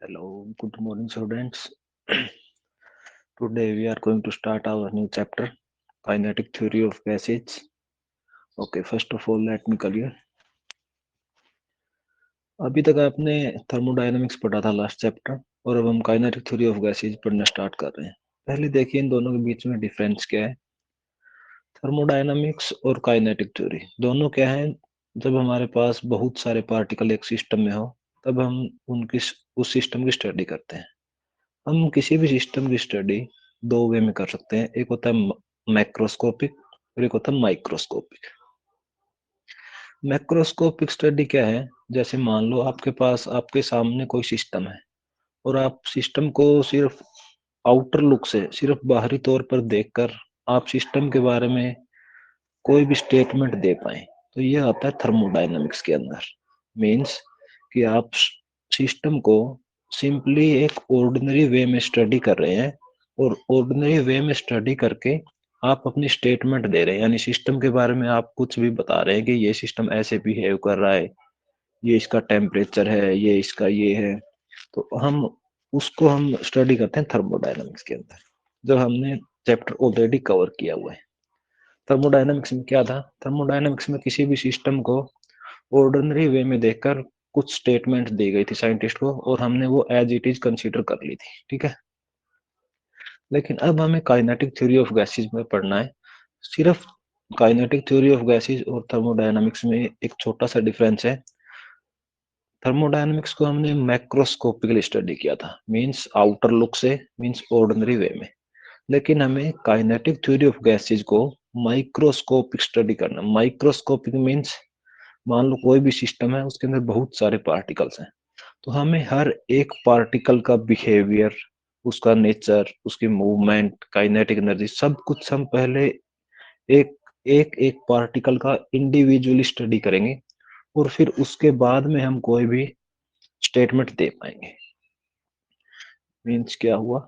Hello, good morning, students. Today we are going to start our new chapter, kinetic theory of gases. Okay, first of all, let me clear. अभी तक आपने thermodynamics पढ़ा था last chapter और अब हम kinetic theory of gases पढ़ना start कर रहे हैं। पहले देखिए इन दोनों के बीच में डिफरेंस क्या है। थर्मोडायनामिक्स और काइनेटिक थ्योरी दोनों क्या है। जब हमारे पास बहुत सारे पार्टिकल एक सिस्टम में हो तब हम उनकी उस सिस्टम की स्टडी करते हैं। हम किसी भी सिस्टम की स्टडी दो वे में कर सकते हैं। एक होता है मैक्रोस्कोपिक और एक होता है माइक्रोस्कोपिक। मैक्रोस्कोपिक स्टडी क्या है, जैसे मान लो आपके पास आपके सामने कोई सिस्टम है और आप सिस्टम को सिर्फ आउटर लुक से सिर्फ बाहरी तौर पर देखकर आप सिस्टम के बारे में कोई भी स्टेटमेंट दे पाए, तो ये आता है थर्मोडायनामिक्स के अंदर। मीन्स कि आप सिस्टम को सिंपली एक ऑर्डिनरी वे में स्टडी कर रहे हैं और ऑर्डिनरी वे में स्टडी करके आप अपनी स्टेटमेंट दे रहे हैं, यानी सिस्टम के बारे में आप कुछ भी बता रहे हैं कि ये सिस्टम ऐसे बिहेव कर रहा है, ये इसका टेम्परेचर है, ये इसका ये है। तो हम उसको हम स्टडी करते हैं थर्मोडायनामिक्स के अंदर, जो हमने चैप्टर ऑलरेडी कवर किया हुआ है। थर्मोडायनामिक्स में क्या था, थर्मोडायनामिक्स में किसी भी सिस्टम को ऑर्डिनरी वे में देखकर कुछ स्टेटमेंट दी गई थी साइंटिस्ट को और हमने वो एज इट इज कंसीडर कर ली थी, ठीक है। लेकिन अब हमें काइनेटिक थ्योरी ऑफ गैसेज में पढ़ना है। सिर्फ काइनेटिक थ्योरी ऑफ गैसेज और थर्मोडायनामिक्स में एक छोटा सा डिफरेंस है। थर्मोडायनामिक्स को हमने मैक्रोस्कोपिकली स्टडी किया था, मींस आउटर लुक से, मींस ऑर्डिनरी वे में। लेकिन हमें काइनेटिक थ्योरी ऑफ गैसेज को माइक्रोस्कोपिक स्टडी करना। माइक्रोस्कोपिक मींस मान लो कोई भी सिस्टम है, उसके अंदर बहुत सारे पार्टिकल्स हैं, तो हमें हर एक पार्टिकल का बिहेवियर, उसका नेचर, उसकी मूवमेंट, काइनेटिक एनर्जी, सब कुछ हम पहले एक एक एक पार्टिकल का इंडिविजुअली स्टडी करेंगे और फिर उसके बाद में हम कोई भी स्टेटमेंट दे पाएंगे। मीन्स क्या हुआ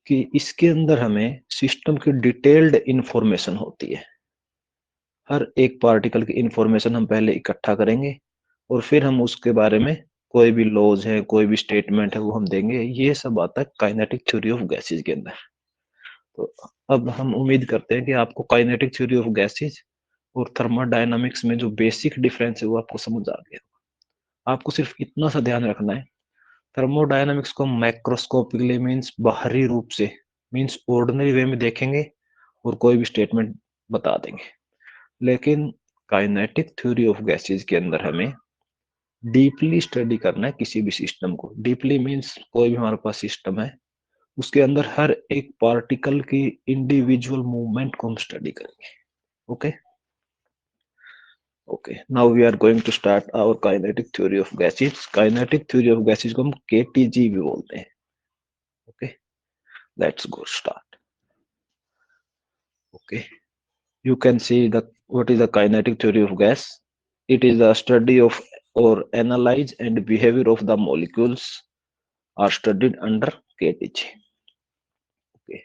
कि इसके अंदर हमें सिस्टम की डिटेल्ड इंफॉर्मेशन होती है। हर एक पार्टिकल की इंफॉर्मेशन हम पहले इकट्ठा करेंगे और फिर हम उसके बारे में कोई भी लॉज है, कोई भी स्टेटमेंट है, वो हम देंगे। ये सब आता है काइनेटिक थ्योरी ऑफ गैसेज के अंदर। तो अब हम उम्मीद करते हैं कि आपको काइनेटिक थ्योरी ऑफ गैसेज और थर्मोडायनामिक्स में जो बेसिक डिफरेंस है वो आपको समझ आ गया। आपको सिर्फ इतना सा ध्यान रखना है, थर्मोडायनामिक्स को मैक्रोस्कोपिकली मींस बाहरी रूप से, मींस ऑर्डिनरी वे में देखेंगे और कोई भी स्टेटमेंट बता देंगे। लेकिन काइनेटिक थ्योरी ऑफ गैसेज के अंदर हमें डीपली स्टडी करना है किसी भी सिस्टम को। डीपली मींस कोई भी हमारे पास सिस्टम है, उसके अंदर हर एक पार्टिकल की इंडिविजुअल मूवमेंट को हम स्टडी करेंगे। Okay okay, now we are going to start our kinetic theory of gases. Kinetic theory of gases को हम केटीजी भी बोलते हैं। Okay, let's go start. Okay, you can see the what is the kinetic theory of gas. It is the study of or analyze and behavior of the molecules are studied under KTG. Okay,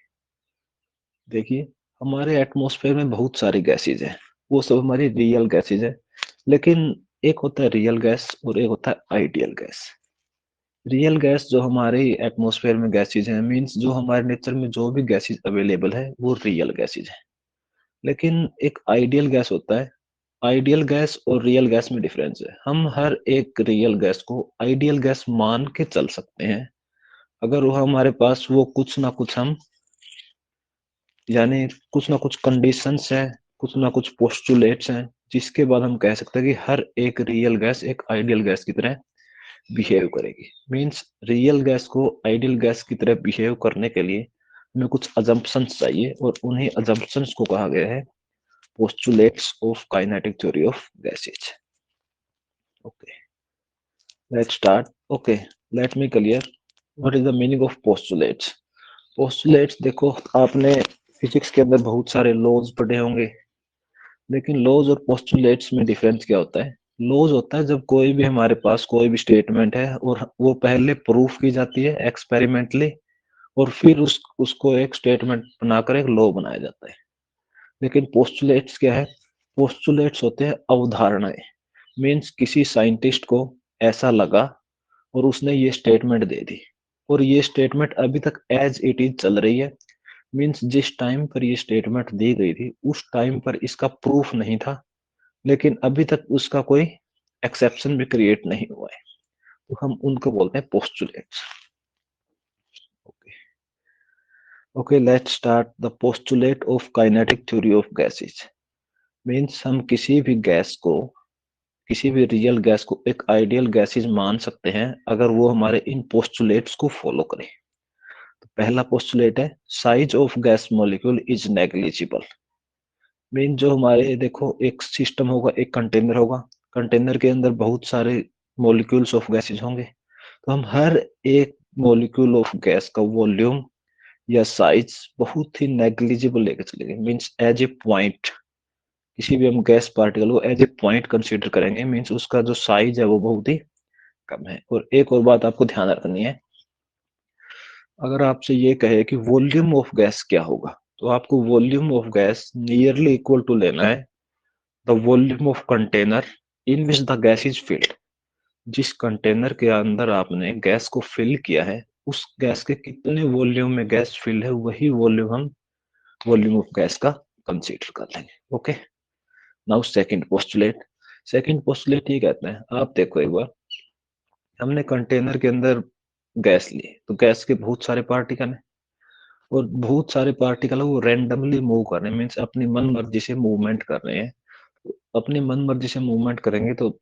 देखिए हमारे atmosphere में बहुत सारी gases हैं, वो सब हमारी real gases है। लेकिन एक होता है रियल गैस और एक होता है आइडियल गैस। रियल गैस जो हमारे एटमॉस्फेयर में गैसेज हैं, मींस जो हमारे नेचर में जो भी गैसेज अवेलेबल है वो रियल गैसेज है। लेकिन एक आइडियल गैस होता है। आइडियल गैस और रियल गैस में डिफरेंस है। हम हर एक रियल गैस को आइडियल गैस मान के चल सकते हैं अगर वो हमारे पास वो कुछ ना कुछ हम, यानी कुछ ना कुछ कंडीशंस हैं, कुछ ना कुछ पोस्टुलेट्स हैं, जिसके बाद हम कह सकते हैं कि हर एक रियल गैस एक आइडियल गैस की तरह बिहेव करेगी। मींस रियल गैस को आइडियल गैस की तरह बिहेव करने के लिए हमें कुछ अजम्पशंस चाहिए और उन्हीं अजम्पशंस को कहा गया है postulates of kinetic theory of gases. Okay, let's start. Okay, let me clear what is the meaning of postulates. Postulates देखो आपने फिजिक्स के अंदर बहुत सारे लॉज पढ़े होंगे, लेकिन लॉज और पोस्टुलेट्स में डिफरेंस क्या होता है। लॉज होता है जब कोई भी हमारे पास कोई भी स्टेटमेंट है और वो पहले प्रूफ की जाती है एक्सपेरिमेंटली और फिर उसको एक स्टेटमेंट बनाकर एक लॉ बनाया जाता है। लेकिन पोस्टुलेट्स क्या है, पोस्टुलेट्स होते हैं अवधारणाएं। मीन्स किसी साइंटिस्ट को ऐसा लगा और उसने ये स्टेटमेंट दे दी, और ये स्टेटमेंट अभी तक एज इट इज चल रही है। मीन्स जिस टाइम पर ये स्टेटमेंट दी गई थी उस टाइम पर इसका प्रूफ नहीं था, लेकिन अभी तक उसका कोई एक्सेप्शन भी क्रिएट नहीं हुआ है, तो हम उनको बोलते हैं postulates. Okay, okay, let's start the postulate of kinetic theory of gases. Means हम किसी भी गैस को, किसी भी रियल गैस को एक आइडियल गैसेज मान सकते हैं अगर वो हमारे इन पोस्टुलेट्स को फॉलो करे। तो पहला पोस्टुलेट है size of gas molecule is negligible. Mean जो हमारे देखो एक सिस्टम होगा, एक कंटेनर होगा, कंटेनर के अंदर बहुत सारे मॉलिक्यूल्स ऑफ गैसेज होंगे, तो हम हर एक मॉलिक्यूल ऑफ गैस का वॉल्यूम या साइज बहुत ही नेग्लिजिबल लेके चलेंगे। मीन्स एज ए पॉइंट, किसी भी हम गैस पार्टिकल को एज ए पॉइंट कंसीडर करेंगे, मीन्स उसका जो साइज है वो बहुत ही कम है। और एक और बात आपको ध्यान रखनी है, अगर आपसे ये कहे कि वॉल्यूम ऑफ गैस क्या होगा, तो आपको volume of gas nearly equal to लेना है the volume of container in which the gas is filled. जिस कंटेनर के अंदर आपने गैस को फिल किया है, उस गैस के कितने वॉल्यूम में गैस फिल है, वही वॉल्यूम हम वॉल्यूम ऑफ गैस का कंसीडर कर लेंगे। Okay, now second postulate. Second postulate ये कहते हैं, आप देखो एक बार, हमने कंटेनर के अंदर गैस ली, तो गैस के बहुत सारे पार्टिकल हैं, और बहुत सारे पार्टिकल वो रैंडमली मूव कर रहे हैं, मीन्स अपनी मन मर्जी से मूवमेंट कर रहे हैं। अपनी मन मर्जी से मूवमेंट करेंगे तो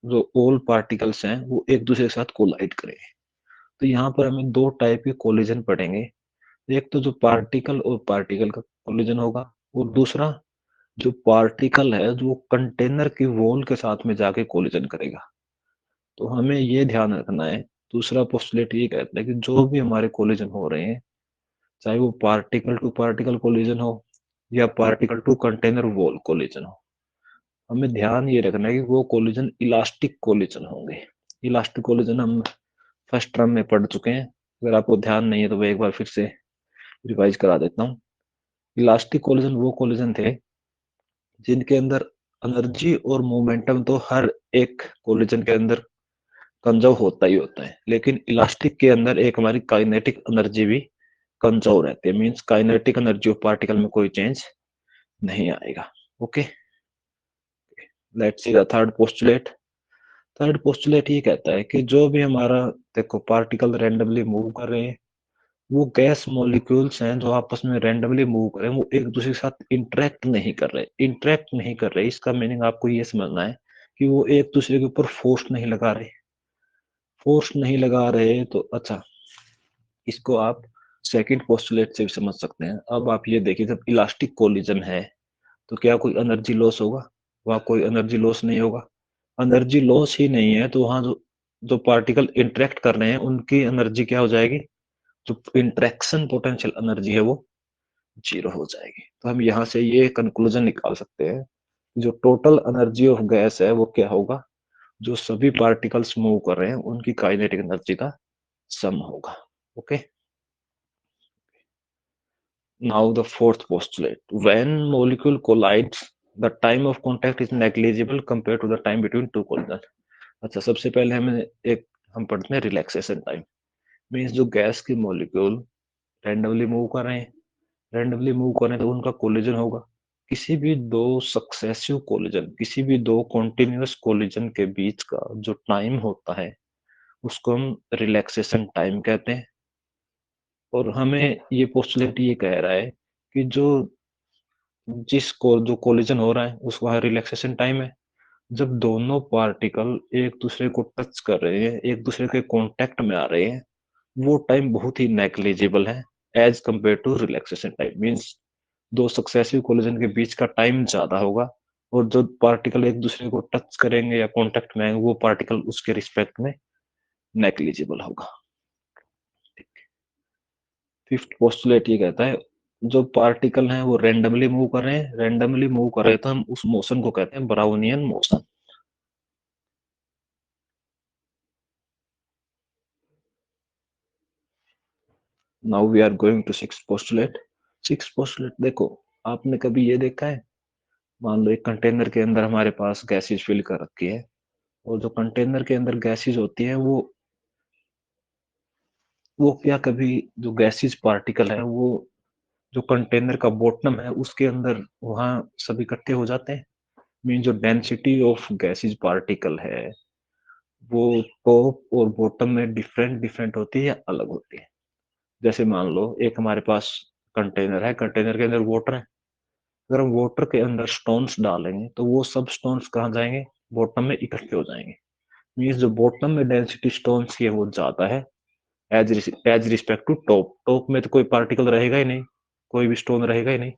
जो ऑल पार्टिकल्स हैं वो एक दूसरे के साथ कोलाइड करेंगे। तो यहाँ पर हमें दो टाइप के कोलिजन पड़ेंगे, एक तो जो पार्टिकल और पार्टिकल का कोलिजन होगा, और दूसरा जो पार्टिकल है जो कंटेनर की वॉल के साथ में जाके कोलिजन करेगा। तो हमें ये ध्यान रखना है, दूसरा पोस्टुलेट ये कहता है कि जो भी हमारे कोलिजन हो रहे हैं, चाहे वो पार्टिकल टू पार्टिकल कोलिजन हो या particle to container wall collision हो, हमें ध्यान ये रखना है कि वो कोलिजन इलास्टिक कोलिजन होंगे। इलास्टिक कोलिजन हम फर्स्ट टर्म में पढ़ चुके हैं, अगर आपको ध्यान नहीं है तो मैं एक बार फिर से रिवाइज करा देता हूँ। इलास्टिक कोलिजन वो कोलिजन थे जिनके अंदर एनर्जी और मोमेंटम तो हर एक कोलिजन के अंदर कंजर्व होता ही होता है, लेकिन इलास्टिक के अंदर एक हमारी काइनेटिक एनर्जी भी कंजर्व रहती है। Means kinetic energy of particle में कोई चेंज नहीं आएगा। Okay, let's see the third postulate. Third postulate ये कहता है कि जो भी हमारा, देखो पार्टिकल रैंडमली मूव कर रहे हैं, वो गैस मॉलिक्यूल्स हैं जो आपस में रैंडमली मूव कर रहे हैं, वो एक दूसरे के साथ इंटरेक्ट नहीं कर रहे। इंटरेक्ट नहीं कर रहे, इसका मीनिंग आपको ये समझना है कि वो एक दूसरे के ऊपर फोर्स नहीं लगा रहे। फोर्स नहीं लगा रहे तो अच्छा, इसको आप सेकंड पोस्टुलेट से भी समझ सकते हैं। अब आप ये देखिए, जब इलास्टिक कोलिजन है तो क्या कोई एनर्जी लॉस होगा? वहां कोई एनर्जी लॉस नहीं होगा। एनर्जी लॉस ही नहीं है तो वहां जो जो पार्टिकल इंटरेक्ट कर रहे हैं उनकी एनर्जी क्या हो जाएगी? जो इंटरेक्शन पोटेंशियल एनर्जी है वो जीरो हो जाएगी। तो हम यहाँ से ये कंक्लूजन निकाल सकते हैं, जो टोटल एनर्जी ऑफ गैस है वो क्या होगा? जो सभी पार्टिकल्स मूव कर रहे हैं उनकी काइनेटिक एनर्जी का सम होगा। Okay, now the fourth postulate. When molecule collides, the time of contact is negligible compared to the time between two collisions. अच्छा, सबसे पहले हमें एक हम पढ़ते हैं रिलैक्सेशन टाइम। मीन्स जो गैस की मॉलिक्यूल रैंडमली मूव कर रहे हैं, रैंडमली मूव कर रहे हैं तो उनका कोलिजन होगा। किसी भी दो सक्सेसिव कोलिजन, किसी भी दो कॉन्टिन्यूअस कोलिजन के बीच का जो टाइम होता है उसको हम रिलैक्सेशन टाइम कहते हैं। और हमें ये पोस्टुलेट ये कह रहा है कि जो जो कोलिजन हो रहा है उसका रिलैक्सेशन टाइम है। जब दोनों पार्टिकल एक दूसरे को टच कर रहे हैं, एक दूसरे के कांटेक्ट में आ रहे हैं, वो टाइम बहुत ही नेग्लिजिबल है as compare to relaxation time. Means दो सक्सेसिव कोलिजन के बीच का टाइम ज्यादा होगा, और जो पार्टिकल एक दूसरे को टच करेंगे या कांटेक्ट में आएंगे वो पार्टिकल उसके रिस्पेक्ट में नेग्लिजिबल होगा। फिफ्थ पोस्टुलेट ये कहता है, जो पार्टिकल हैं वो रैंडमली मूव कर रहे हैं, रैंडमली मूव कर रहे हैं तो हम उस मोशन को कहते हैं Brownian motion. Now we are going to six postulate. Six postulate देखो, आपने कभी ये देखा है, मान लो एक कंटेनर के अंदर हमारे पास गैसेज फिल कर रखी है, और जो कंटेनर के अंदर गैसेज होती हैं वो क्या कभी जो गैसेज पार्टिकल है वो जो कंटेनर का बॉटम है उसके अंदर वहां सब इकट्ठे हो जाते हैं। मीन जो डेंसिटी ऑफ गैसेज पार्टिकल है वो टॉप और बॉटम में डिफरेंट डिफरेंट होती है या अलग होती है। जैसे मान लो एक हमारे पास कंटेनर है, कंटेनर के अंदर वाटर है। अगर हम वाटर के अंदर स्टोन्स डालेंगे तो वो सब स्टोन्स कहाँ जाएंगे? बॉटम में इकट्ठे हो जाएंगे। मीन्स जो बॉटम में डेंसिटी स्टोन्स की है वो ज्यादा है as respect to top. Top में तो कोई पार्टिकल रहेगा ही नहीं, कोई भी स्टोन रहेगा ही नहीं।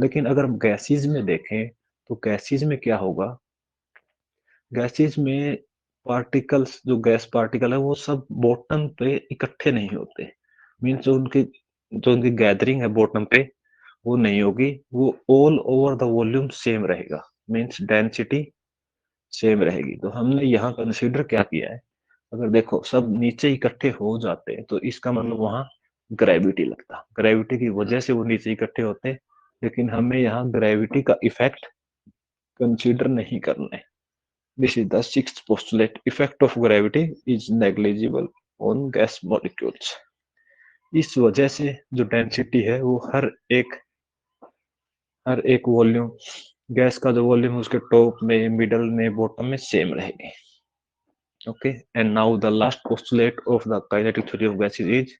लेकिन अगर हम गैसेज में देखें तो गैसेज में क्या होगा? गैसेज में पार्टिकल्स, जो गैस पार्टिकल है वो सब बॉटम पे इकट्ठे नहीं होते। मीन्स जो उनकी गैदरिंग है बॉटम पे वो नहीं होगी, वो all over the volume same रहेगा। मीन्स डेंसिटी सेम रहेगी। तो हमने यहाँ कंसीडर क्या किया है, अगर देखो सब नीचे इकट्ठे हो जाते हैं तो इसका मतलब वहां ग्रेविटी लगता, ग्रेविटी की वजह से वो नीचे इकट्ठे होते हैं। लेकिन हमें यहाँ ग्रेविटी का इफेक्ट कंसीडर नहीं करना है। This is the sixth postulate, effect of gravity is negligible on gas molecules. इस वजह से जो डेंसिटी है वो हर एक वॉल्यूम, गैस का जो वॉल्यूम उसके टॉप में, मिडल में, बॉटम में सेम रहेगी। Okay, and now the last postulate of the kinetic theory of gases is,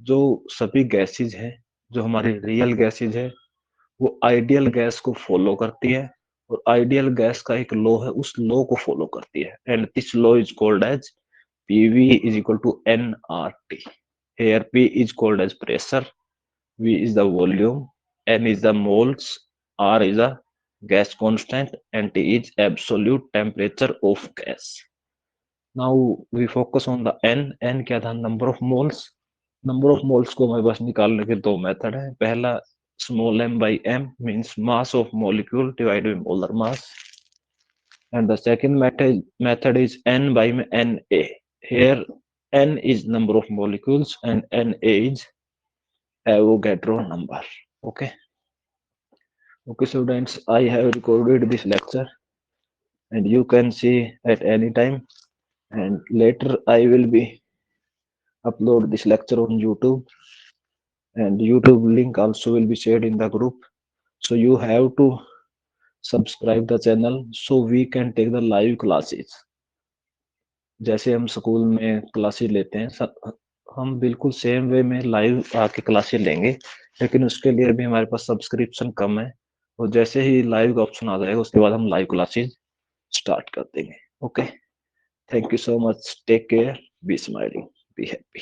जो सभी गैसेज है, जो हमारी रियल गैसेज है वो आइडियल गैस को फॉलो करती है। और आइडियल गैस का एक लॉ है, उस लॉ को फॉलो करती है। And this law is called as PV is equal to N R T. Here P is called as pressure, V is the volume, N is the moles, R is the gas constant, and T is absolute temperature of gas. Now we focus on the N. N क्या था? Number of moles. Number of moles को हमारे पास निकालने के दो method है। पहला small m by m means mass of molecule divided by molar mass, and the second method is n by Na. Here n is number of molecules and Na is Avogadro number. Okay. Okay, students, I have recorded this lecture and you can see at any time. And later I will be upload this lecture on YouTube, and YouTube link also will be shared in the group. So you have to subscribe the channel so we can take the live classes. जैसे हम school में classes लेते हैं हम बिल्कुल same way में live आके classes लेंगे, लेकिन उसके लिए भी हमारे पास सब्सक्रिप्शन कम है। और जैसे ही लाइव का ऑप्शन आ जाएगा उसके बाद हम लाइव क्लासेस स्टार्ट कर देंगे। Okay, thank you so much, take care, be smiling, be happy.